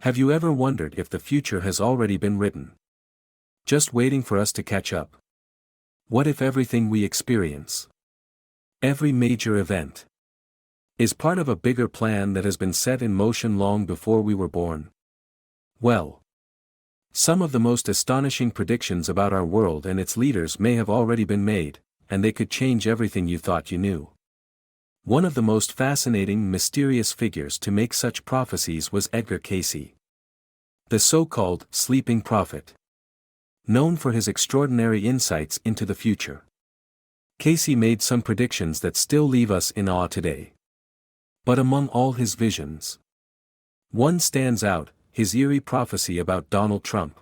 Have you ever wondered if the future has already been written, just waiting for us to catch up? What if everything we experience, every major event, is part of a bigger plan that has been set in motion long before we were born? Well, some of the most astonishing predictions about our world and its leaders may have already been made, and they could change everything you thought you knew. One of the most fascinating, mysterious figures to make such prophecies was Edgar Cayce, the so-called sleeping prophet, known for his extraordinary insights into the future. Cayce made some predictions that still leave us in awe today. But among all his visions, one stands out: his eerie prophecy about Donald Trump.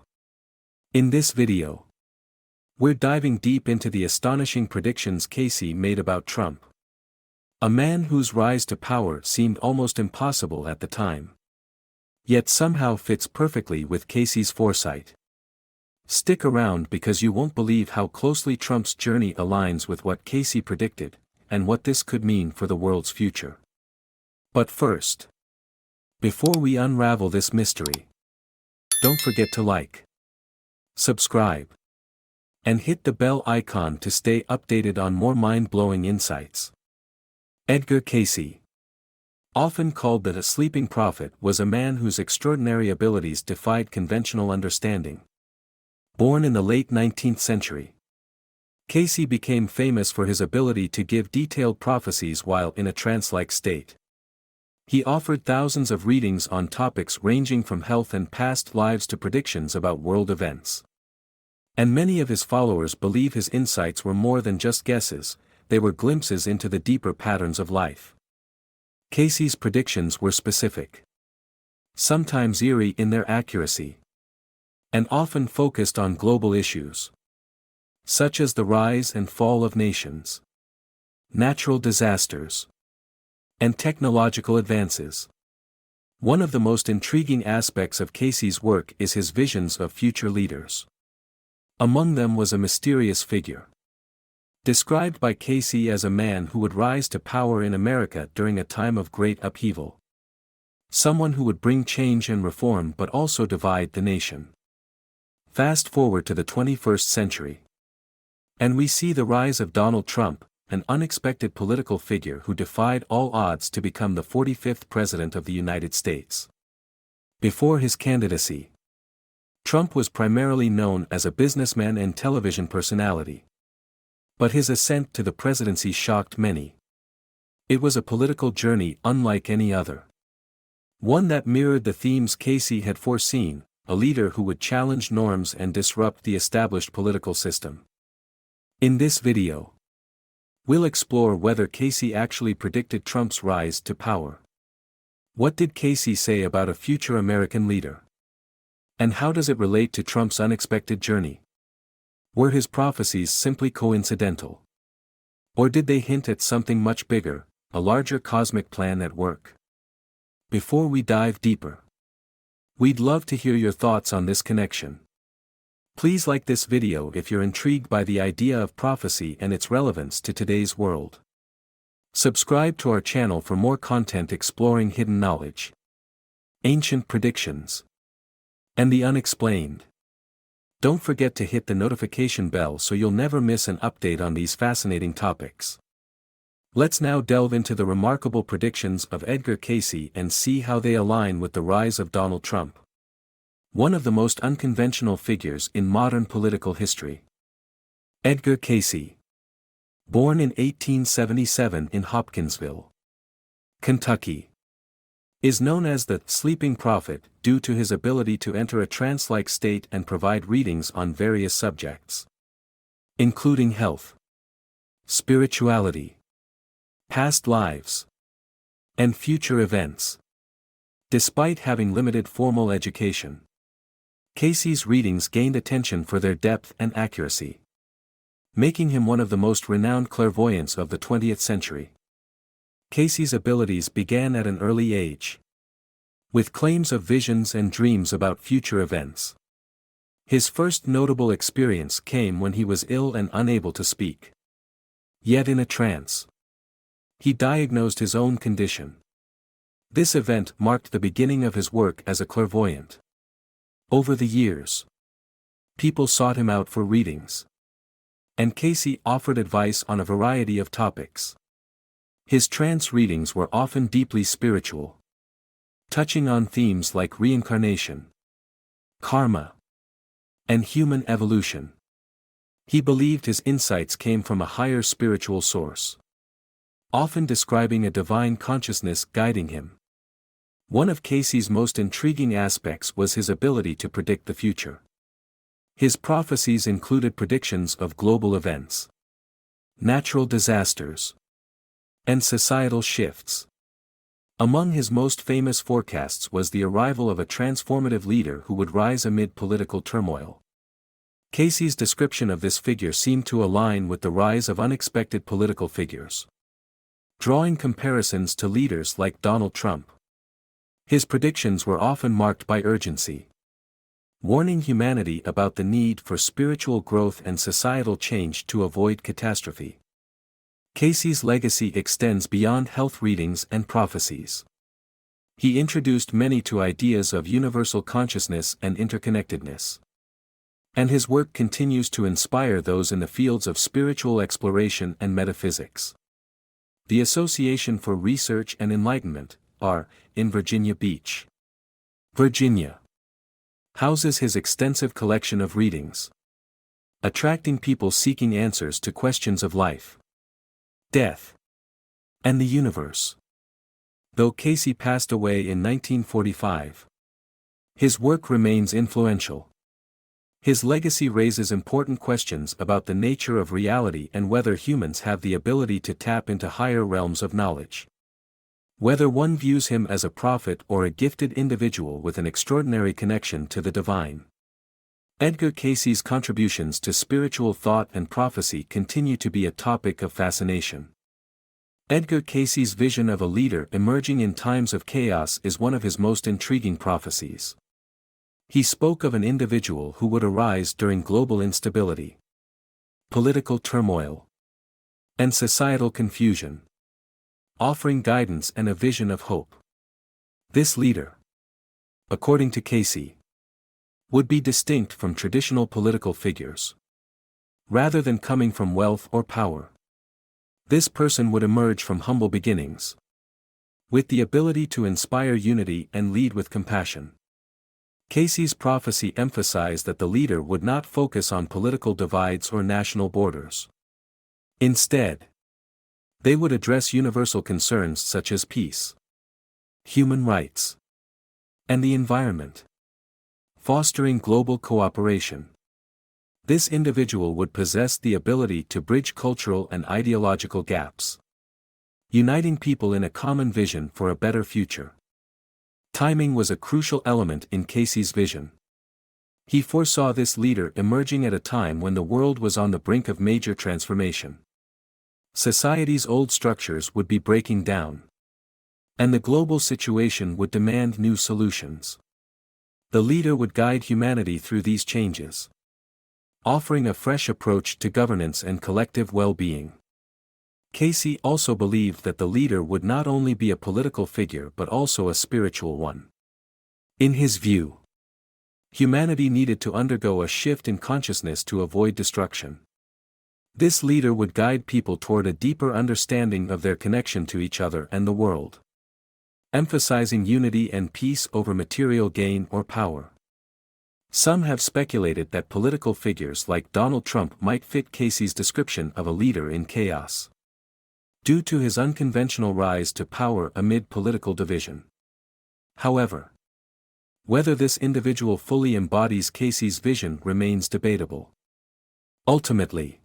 In this video, we're diving deep into the astonishing predictions Cayce made about Trump, a man whose rise to power seemed almost impossible at the time, yet somehow fits perfectly with Cayce's foresight. Stick around because you won't believe how closely Trump's journey aligns with what Cayce predicted, and what this could mean for the world's future. But first, before we unravel this mystery, don't forget to like, subscribe, and hit the bell icon to stay updated on more mind-blowing insights. Edgar Cayce, often called the sleeping prophet, was a man whose extraordinary abilities defied conventional understanding. Born in the late 19th century, Cayce became famous for his ability to give detailed prophecies while in a trance-like state. He offered thousands of readings on topics ranging from health and past lives to predictions about world events. And many of his followers believe his insights were more than just guesses, they were glimpses into the deeper patterns of life. Cayce's predictions were specific, sometimes eerie in their accuracy, and often focused on global issues, such as the rise and fall of nations, natural disasters, and technological advances. One of the most intriguing aspects of Cayce's work is his visions of future leaders. Among them was a mysterious figure, described by Cayce as a man who would rise to power in America during a time of great upheaval. Someone who would bring change and reform but also divide the nation. Fast forward to the 21st century, and we see the rise of Donald Trump, an unexpected political figure who defied all odds to become the 45th President of the United States. Before his candidacy, Trump was primarily known as a businessman and television personality. But his ascent to the presidency shocked many. It was a political journey unlike any other, one that mirrored the themes Cayce had foreseen: a leader who would challenge norms and disrupt the established political system. In this video, we'll explore whether Cayce actually predicted Trump's rise to power. What did Cayce say about a future American leader? And how does it relate to Trump's unexpected journey? Were his prophecies simply coincidental? Or did they hint at something much bigger, a larger cosmic plan at work? Before we dive deeper, we'd love to hear your thoughts on this connection. Please like this video if you're intrigued by the idea of prophecy and its relevance to today's world. Subscribe to our channel for more content exploring hidden knowledge, ancient predictions, and the unexplained. Don't forget to hit the notification bell so you'll never miss an update on these fascinating topics. Let's now delve into the remarkable predictions of Edgar Cayce and see how they align with the rise of Donald Trump, one of the most unconventional figures in modern political history. Edgar Cayce, born in 1877 in Hopkinsville, Kentucky, is known as the sleeping prophet due to his ability to enter a trance-like state and provide readings on various subjects, including health, spirituality, past lives, and future events. Despite having limited formal education, Cayce's readings gained attention for their depth and accuracy, making him one of the most renowned clairvoyants of the 20th century. Cayce's abilities began at an early age, with claims of visions and dreams about future events. His first notable experience came when he was ill and unable to speak. Yet in a trance, he diagnosed his own condition, This event marked the beginning of his work as a clairvoyant. Over the years, people sought him out for readings, and Cayce offered advice on a variety of topics. His trance readings were often deeply spiritual, touching on themes like reincarnation, karma, and human evolution. He believed his insights came from a higher spiritual source, often describing a divine consciousness guiding him. One of Cayce's most intriguing aspects was his ability to predict the future. His prophecies included predictions of global events, natural disasters, and societal shifts. Among his most famous forecasts was the arrival of a transformative leader who would rise amid political turmoil. Cayce's description of this figure seemed to align with the rise of unexpected political figures, drawing comparisons to leaders like Donald Trump. His predictions were often marked by urgency, warning humanity about the need for spiritual growth and societal change to avoid catastrophe. Cayce's legacy extends beyond health readings and prophecies. He introduced many to ideas of universal consciousness and interconnectedness, and his work continues to inspire those in the fields of spiritual exploration and metaphysics. The Association for Research and Enlightenment, in Virginia Beach, Virginia, houses his extensive collection of readings, attracting people seeking answers to questions of life, death, and the universe. Though Cayce passed away in 1945, his work remains influential. His legacy raises important questions about the nature of reality and whether humans have the ability to tap into higher realms of knowledge. Whether one views him as a prophet or a gifted individual with an extraordinary connection to the divine. Edgar Cayce's contributions to spiritual thought and prophecy continue to be a topic of fascination. Edgar Cayce's vision of a leader emerging in times of chaos is one of his most intriguing prophecies. He spoke of an individual who would arise during global instability, political turmoil, and societal confusion, offering guidance and a vision of hope. This leader, according to Cayce, would be distinct from traditional political figures. Rather than coming from wealth or power, this person would emerge from humble beginnings, with the ability to inspire unity and lead with compassion. Cayce's prophecy emphasized that the leader would not focus on political divides or national borders. Instead, they would address universal concerns such as peace, human rights, and the environment, fostering global cooperation. This individual would possess the ability to bridge cultural and ideological gaps, uniting people in a common vision for a better future. Timing was a crucial element in Cayce's vision. He foresaw this leader emerging at a time when the world was on the brink of major transformation. Society's old structures would be breaking down, and the global situation would demand new solutions. The leader would guide humanity through these changes, offering a fresh approach to governance and collective well-being. Cayce also believed that the leader would not only be a political figure but also a spiritual one. In his view, humanity needed to undergo a shift in consciousness to avoid destruction. This leader would guide people toward a deeper understanding of their connection to each other and the world, emphasizing unity and peace over material gain or power. Some have speculated that political figures like Donald Trump might fit Cayce's description of a leader in chaos, due to his unconventional rise to power amid political division. However, whether this individual fully embodies Cayce's vision remains debatable. Ultimately,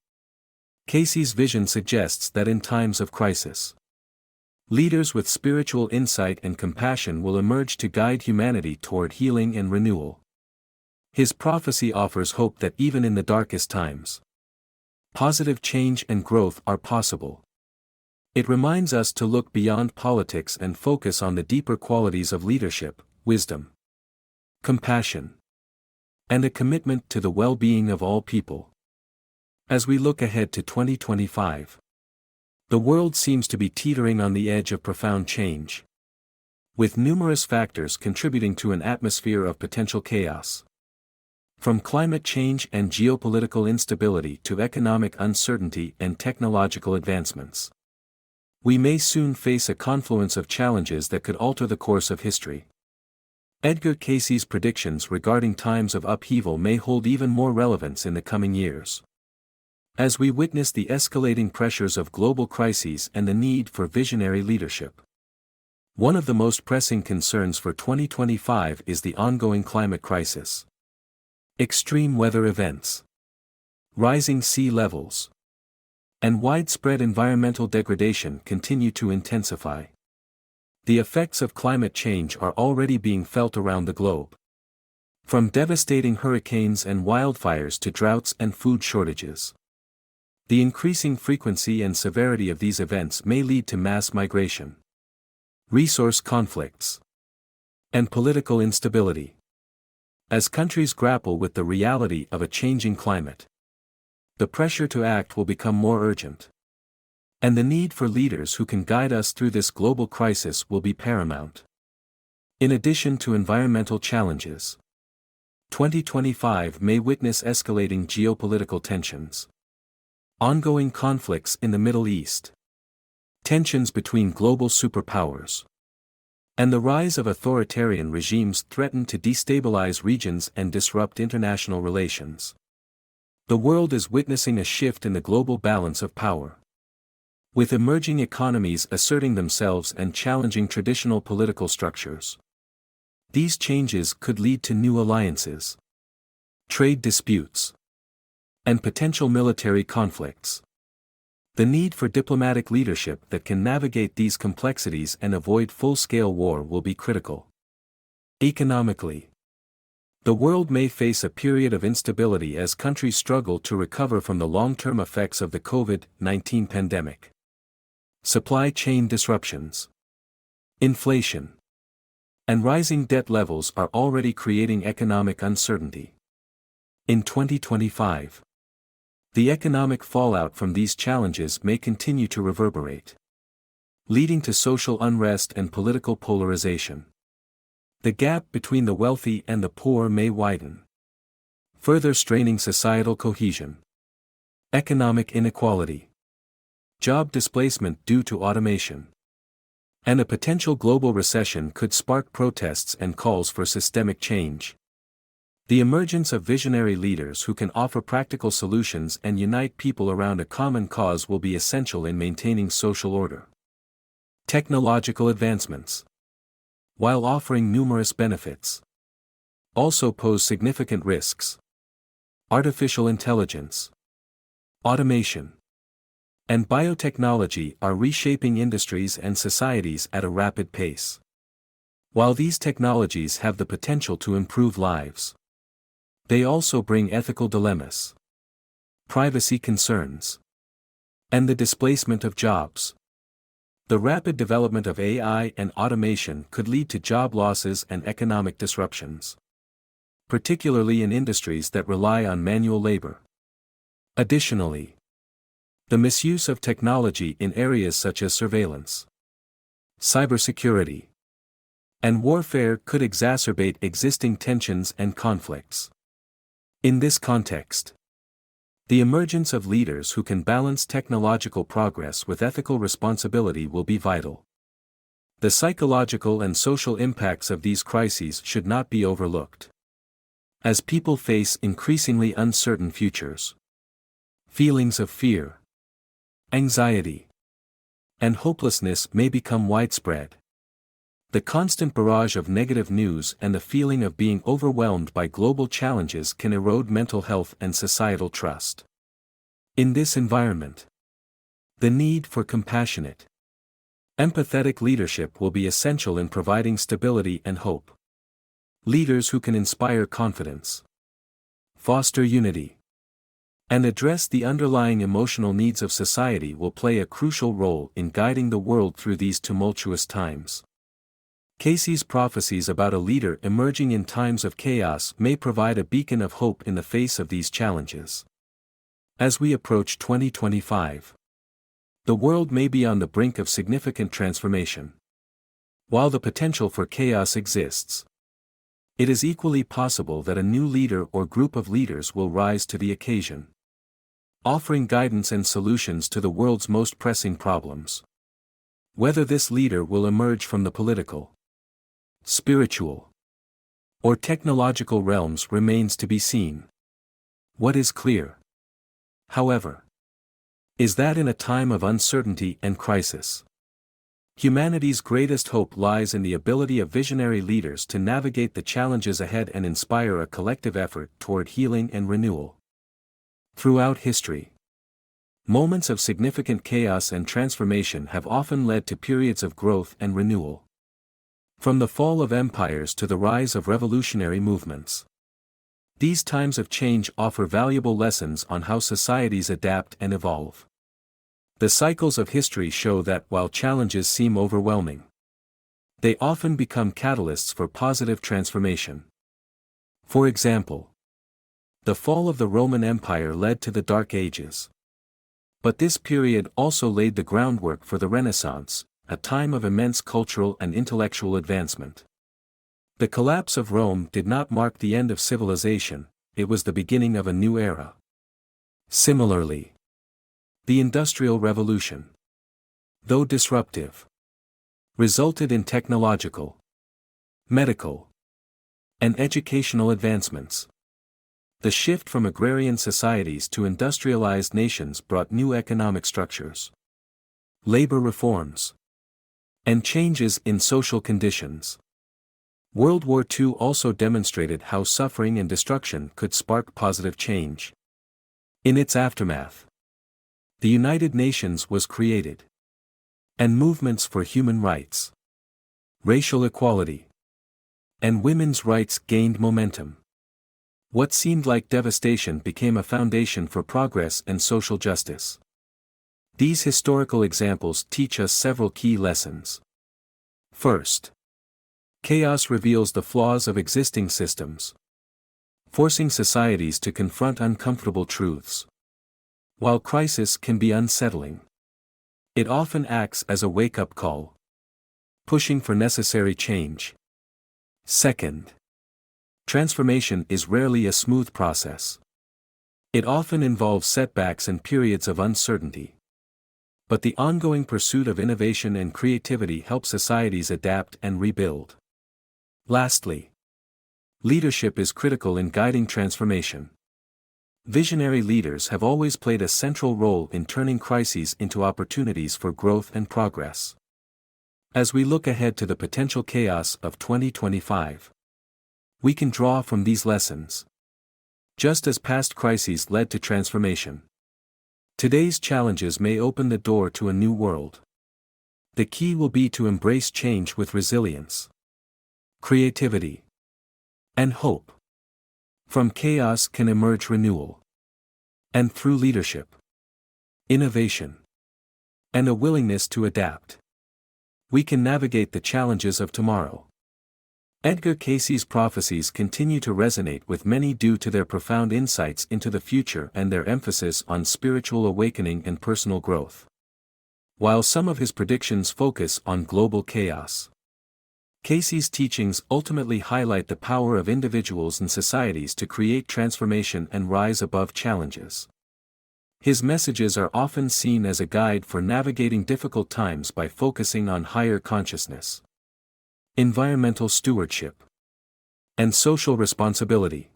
Cayce's vision suggests that in times of crisis, leaders with spiritual insight and compassion will emerge to guide humanity toward healing and renewal. His prophecy offers hope that even in the darkest times, positive change and growth are possible. It reminds us to look beyond politics and focus on the deeper qualities of leadership, wisdom, compassion, and a commitment to the well-being of all people. As we look ahead to 2025, the world seems to be teetering on the edge of profound change. with numerous factors contributing to an atmosphere of potential chaos. From climate change and geopolitical instability to economic uncertainty and technological advancements, we may soon face a confluence of challenges that could alter the course of history. Edgar Cayce's predictions regarding times of upheaval may hold even more relevance in the coming years. As we witness the escalating pressures of global crises and the need for visionary leadership, one of the most pressing concerns for 2025 is the ongoing climate crisis. Extreme weather events, rising sea levels, and widespread environmental degradation continue to intensify. The effects of climate change are already being felt around the globe. From devastating hurricanes and wildfires to droughts and food shortages, the increasing frequency and severity of these events may lead to mass migration, resource conflicts, and political instability. As countries grapple with the reality of a changing climate, the pressure to act will become more urgent, and the need for leaders who can guide us through this global crisis will be paramount. In addition to environmental challenges, 2025 may witness escalating geopolitical tensions, ongoing conflicts in the Middle East, tensions between global superpowers, and the rise of authoritarian regimes threaten to destabilize regions and disrupt international relations. The world is witnessing a shift in the global balance of power, with emerging economies asserting themselves and challenging traditional political structures. These changes could lead to new alliances, trade disputes, and potential military conflicts. The need for diplomatic leadership that can navigate these complexities and avoid full-scale war will be critical. Economically, the world may face a period of instability as countries struggle to recover from the long-term effects of the COVID-19 pandemic. Supply chain disruptions, inflation, and rising debt levels are already creating economic uncertainty. In 2025, the economic fallout from these challenges may continue to reverberate, leading to social unrest and political polarization. The gap between the wealthy and the poor may widen, further straining societal cohesion. Economic inequality, job displacement due to automation, and a potential global recession could spark protests and calls for systemic change. The emergence of visionary leaders who can offer practical solutions and unite people around a common cause will be essential in maintaining social order. Technological advancements, while offering numerous benefits, also pose significant risks. Artificial intelligence, automation, and biotechnology are reshaping industries and societies at a rapid pace. While these technologies have the potential to improve lives, they also bring ethical dilemmas, privacy concerns, and the displacement of jobs. The rapid development of AI and automation could lead to job losses and economic disruptions, particularly in industries that rely on manual labor. Additionally, the misuse of technology in areas such as surveillance, cybersecurity, and warfare could exacerbate existing tensions and conflicts. In this context, the emergence of leaders who can balance technological progress with ethical responsibility will be vital. The psychological and social impacts of these crises should not be overlooked. As people face increasingly uncertain futures, feelings of fear, anxiety, and hopelessness may become widespread. The constant barrage of negative news and the feeling of being overwhelmed by global challenges can erode mental health and societal trust. In this environment, the need for compassionate, empathetic leadership will be essential in providing stability and hope. Leaders who can inspire confidence, foster unity, and address the underlying emotional needs of society will play a crucial role in guiding the world through these tumultuous times. Cayce's prophecies about a leader emerging in times of chaos may provide a beacon of hope in the face of these challenges. As we approach 2025, the world may be on the brink of significant transformation. While the potential for chaos exists, it is equally possible that a new leader or group of leaders will rise to the occasion, offering guidance and solutions to the world's most pressing problems. Whether this leader will emerge from the political, spiritual, or technological realms remains to be seen. What is clear, however, is that in a time of uncertainty and crisis, humanity's greatest hope lies in the ability of visionary leaders to navigate the challenges ahead and inspire a collective effort toward healing and renewal. Throughout history, moments of significant chaos and transformation have often led to periods of growth and renewal. From the fall of empires to the rise of revolutionary movements, these times of change offer valuable lessons on how societies adapt and evolve. The cycles of history show that while challenges seem overwhelming, they often become catalysts for positive transformation. For example, the fall of the Roman Empire led to the Dark Ages. But this period also laid the groundwork for the Renaissance, a time of immense cultural and intellectual advancement. The collapse of Rome did not mark the end of civilization, it was the beginning of a new era. Similarly, the Industrial Revolution, though disruptive, resulted in technological, medical, and educational advancements. The shift from agrarian societies to industrialized nations brought new economic structures, labor reforms, and changes in social conditions. World War II also demonstrated how suffering and destruction could spark positive change. In its aftermath, the United Nations was created, and movements for human rights, racial equality, and women's rights gained momentum. What seemed like devastation became a foundation for progress and social justice. These historical examples teach us several key lessons. First, chaos reveals the flaws of existing systems, forcing societies to confront uncomfortable truths. While crisis can be unsettling, it often acts as a wake-up call, pushing for necessary change. Second, transformation is rarely a smooth process. It often involves setbacks and periods of uncertainty. But the ongoing pursuit of innovation and creativity helps societies adapt and rebuild. Lastly, leadership is critical in guiding transformation. Visionary leaders have always played a central role in turning crises into opportunities for growth and progress. As we look ahead to the potential chaos of 2025, we can draw from these lessons. Just as past crises led to transformation, today's challenges may open the door to a new world. The key will be to embrace change with resilience, creativity, and hope. From chaos can emerge renewal. And through leadership, innovation, and a willingness to adapt, we can navigate the challenges of tomorrow. Edgar Cayce's prophecies continue to resonate with many due to their profound insights into the future and their emphasis on spiritual awakening and personal growth. While some of his predictions focus on global chaos, Cayce's teachings ultimately highlight the power of individuals and societies to create transformation and rise above challenges. His messages are often seen as a guide for navigating difficult times by focusing on higher consciousness, environmental stewardship, and social responsibility.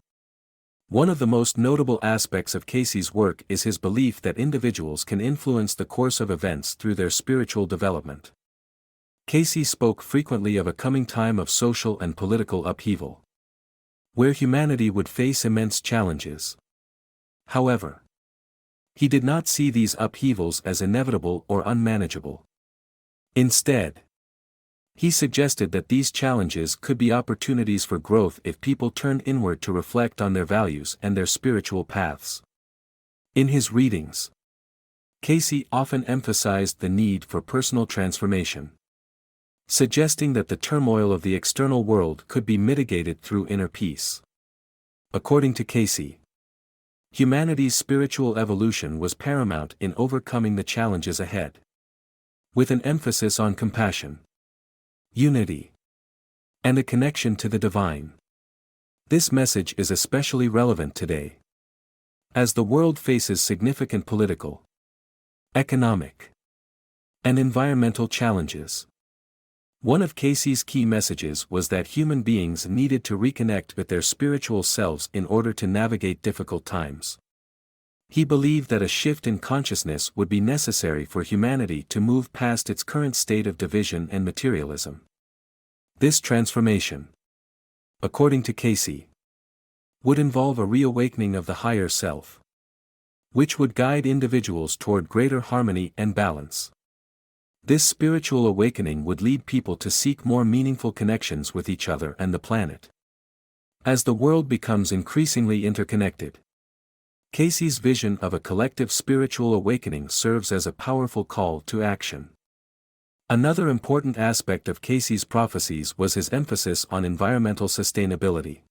One of the most notable aspects of Cayce's work is his belief that individuals can influence the course of events through their spiritual development. Cayce spoke frequently of a coming time of social and political upheaval, where humanity would face immense challenges. However, he did not see these upheavals as inevitable or unmanageable. Instead, he suggested that these challenges could be opportunities for growth if people turned inward to reflect on their values and their spiritual paths. In his readings, Cayce often emphasized the need for personal transformation, suggesting that the turmoil of the external world could be mitigated through inner peace. According to Cayce, humanity's spiritual evolution was paramount in overcoming the challenges ahead. With an emphasis on compassion, unity, and a connection to the divine. This message is especially relevant today, as the world faces significant political, economic, and environmental challenges. One of Cayce's key messages was that human beings needed to reconnect with their spiritual selves in order to navigate difficult times. He believed that a shift in consciousness would be necessary for humanity to move past its current state of division and materialism. This transformation, according to Cayce, would involve a reawakening of the higher self, which would guide individuals toward greater harmony and balance. This spiritual awakening would lead people to seek more meaningful connections with each other and the planet. As the world becomes increasingly interconnected, Cayce's vision of a collective spiritual awakening serves as a powerful call to action. Another important aspect of Cayce's prophecies was his emphasis on environmental sustainability.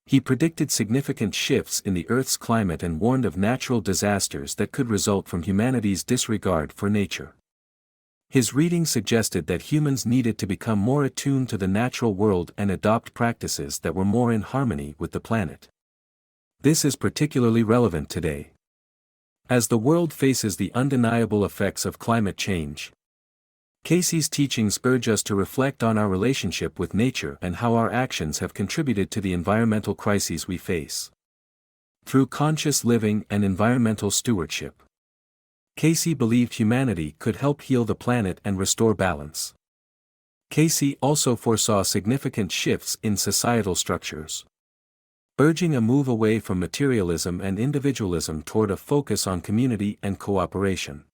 He predicted significant shifts in the Earth's climate and warned of natural disasters that could result from humanity's disregard for nature. His reading suggested that humans needed to become more attuned to the natural world and adopt practices that were more in harmony with the planet. This is particularly relevant today, as the world faces the undeniable effects of climate change. Cayce's teachings urge us to reflect on our relationship with nature and how our actions have contributed to the environmental crises we face. Through conscious living and environmental stewardship, Cayce believed humanity could help heal the planet and restore balance. Cayce also foresaw significant shifts in societal structures, urging a move away from materialism and individualism toward a focus on community and cooperation.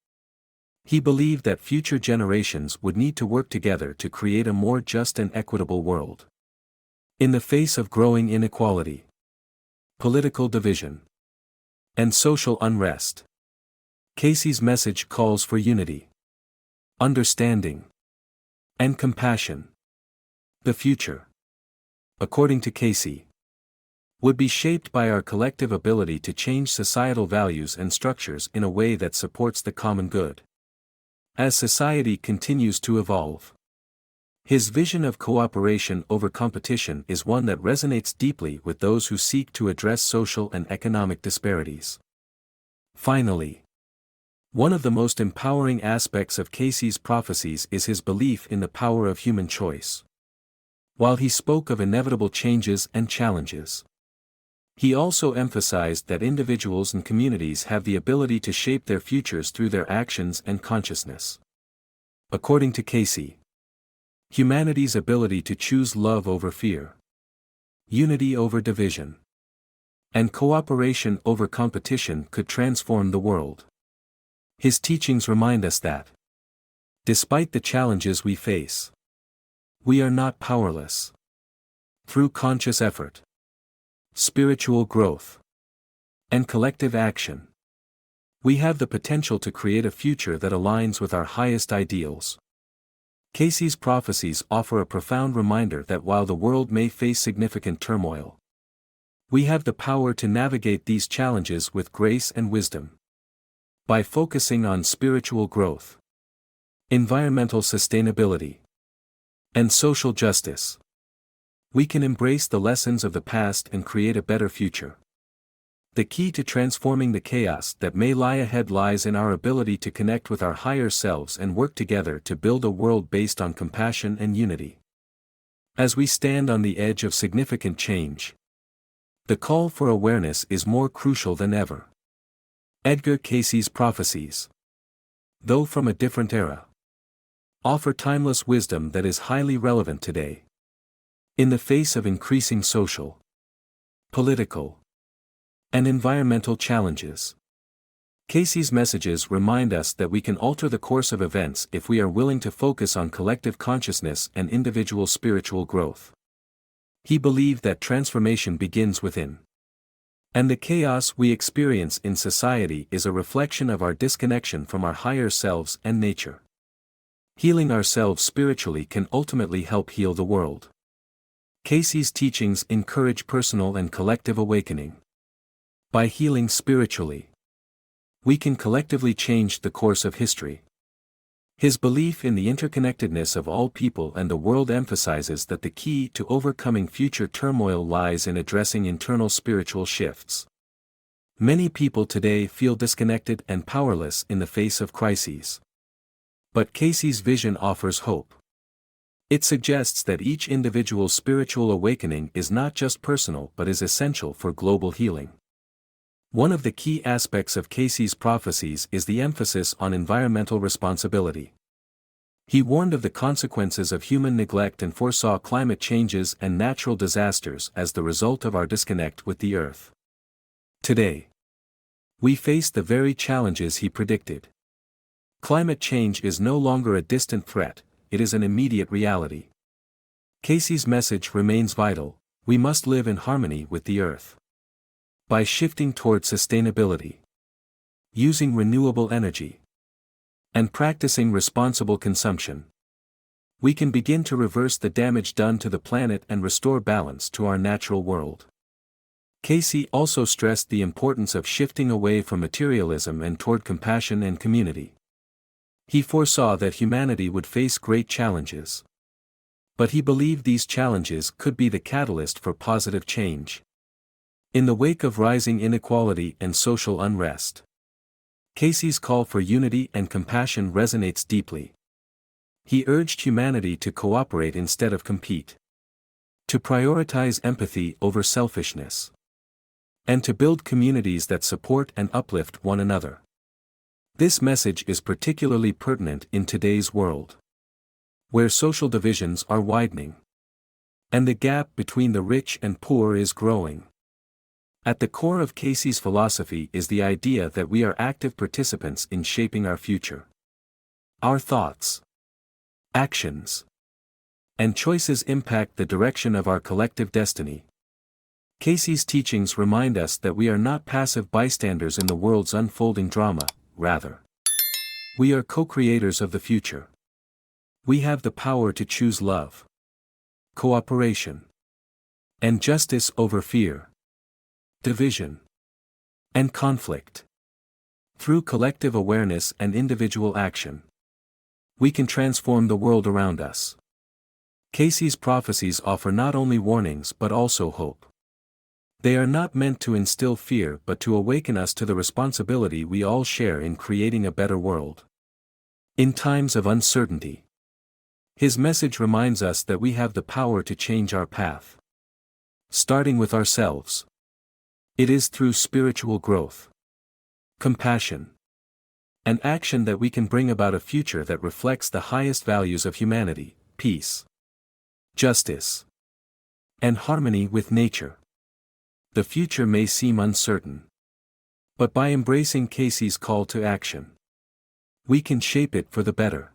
He believed that future generations would need to work together to create a more just and equitable world. In the face of growing inequality, political division, and social unrest, Cayce's message calls for unity, understanding, and compassion. The future, according to Cayce, would be shaped by our collective ability to change societal values and structures in a way that supports the common good. As society continues to evolve, his vision of cooperation over competition is one that resonates deeply with those who seek to address social and economic disparities. Finally, one of the most empowering aspects of Cayce's prophecies is his belief in the power of human choice. While he spoke of inevitable changes and challenges, he also emphasized that individuals and communities have the ability to shape their futures through their actions and consciousness. According to Cayce, humanity's ability to choose love over fear, unity over division, and cooperation over competition could transform the world. His teachings remind us that, despite the challenges we face, we are not powerless. Through conscious effort, spiritual growth, and collective action, we have the potential to create a future that aligns with our highest ideals. Cayce's prophecies offer a profound reminder that while the world may face significant turmoil, we have the power to navigate these challenges with grace and wisdom. By focusing on spiritual growth, environmental sustainability, and social justice, we can embrace the lessons of the past and create a better future. The key to transforming the chaos that may lie ahead lies in our ability to connect with our higher selves and work together to build a world based on compassion and unity. As we stand on the edge of significant change, the call for awareness is more crucial than ever. Edgar Cayce's prophecies, though from a different era, offer timeless wisdom that is highly relevant today. In the face of increasing social, political, and environmental challenges, Cayce's messages remind us that we can alter the course of events if we are willing to focus on collective consciousness and individual spiritual growth. He believed that transformation begins within, and the chaos we experience in society is a reflection of our disconnection from our higher selves and nature. Healing ourselves spiritually can ultimately help heal the world. Cayce's teachings encourage personal and collective awakening. By healing spiritually, we can collectively change the course of history. His belief in the interconnectedness of all people and the world emphasizes that the key to overcoming future turmoil lies in addressing internal spiritual shifts. Many people today feel disconnected and powerless in the face of crises. But Cayce's vision offers hope. It suggests that each individual's spiritual awakening is not just personal but is essential for global healing. One of the key aspects of Cayce's prophecies is the emphasis on environmental responsibility. He warned of the consequences of human neglect and foresaw climate changes and natural disasters as the result of our disconnect with the earth. Today, we face the very challenges he predicted. Climate change is no longer a distant threat, it is an immediate reality. Cayce's message remains vital: we must live in harmony with the earth. By shifting toward sustainability, using renewable energy, and practicing responsible consumption, we can begin to reverse the damage done to the planet and restore balance to our natural world. Cayce also stressed the importance of shifting away from materialism and toward compassion and community. He foresaw that humanity would face great challenges. But he believed these challenges could be the catalyst for positive change. In the wake of rising inequality and social unrest, Cayce's call for unity and compassion resonates deeply. He urged humanity to cooperate instead of compete, to prioritize empathy over selfishness, and to build communities that support and uplift one another. This message is particularly pertinent in today's world, where social divisions are widening, and the gap between the rich and poor is growing. At the core of Cayce's philosophy is the idea that we are active participants in shaping our future. Our thoughts, actions, and choices impact the direction of our collective destiny. Cayce's teachings remind us that we are not passive bystanders in the world's unfolding drama, rather, we are co-creators of the future. We have the power to choose love, cooperation, and justice over fear, division, and conflict. Through collective awareness and individual action, we can transform the world around us. Cayce's prophecies offer not only warnings but also hope. They are not meant to instill fear but to awaken us to the responsibility we all share in creating a better world. In times of uncertainty, his message reminds us that we have the power to change our path. Starting with ourselves. It is through spiritual growth, compassion, and action that we can bring about a future that reflects the highest values of humanity: peace, justice, and harmony with nature. The future may seem uncertain, but by embracing Cayce's call to action, we can shape it for the better.